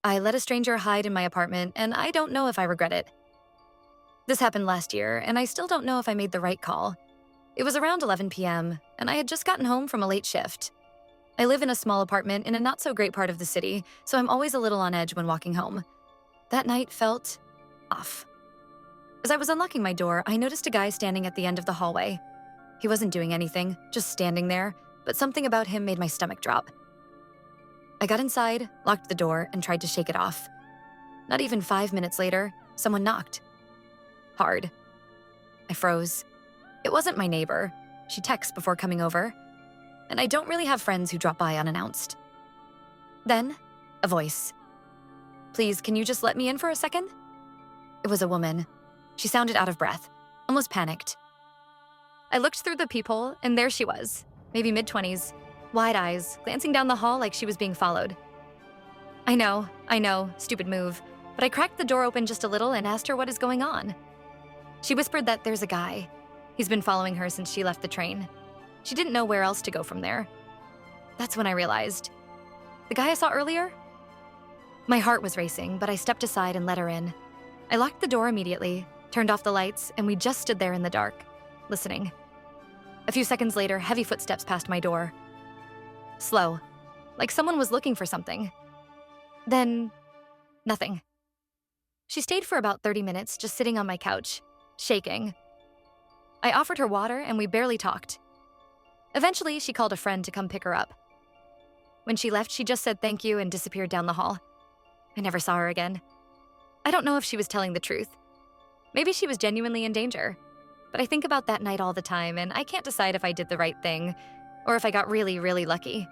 I let a stranger hide in my apartment, and I don't know if I regret it. This happened last year, and I still don't know if I made the right call. It was around 11 p.m., and I had just gotten home from a late shift. I live in a small apartment in a not-so-great part of the city, so I'm always a little on edge when walking home. That night felt off. As I was unlocking my door, I noticed a guy standing at the end of the hallway. He wasn't doing anything, just standing there, but something about him made my stomach drop. I got inside, locked the door, and tried to shake it off. Not even 5 minutes later, someone knocked. Hard. I froze. It wasn't my neighbor. She texts before coming over. And I don't really have friends who drop by unannounced. Then, a voice. "Please, can you just let me in for a second?" It was a woman. She sounded out of breath, almost panicked. I looked through the peephole, and there she was, maybe mid-20s, wide eyes, glancing down the hall like she was being followed. I know, stupid move, but I cracked the door open just a little and asked her what is going on. She whispered that there's a guy. He's been following her since she left the train. She didn't know where else to go from there. That's when I realized. The guy I saw earlier? My heart was racing, but I stepped aside and let her in. I locked the door immediately, turned off the lights, and we just stood there in the dark, listening. A few seconds later, heavy footsteps passed my door. Slow, like someone was looking for something. Then, nothing. She stayed for about 30 minutes, just sitting on my couch, shaking. I offered her water, and we barely talked. Eventually, she called a friend to come pick her up. When she left, she just said thank you and disappeared down the hall. I never saw her again. I don't know if she was telling the truth. Maybe she was genuinely in danger. But I think about that night all the time, and I can't decide if I did the right thing or if I got really, really lucky.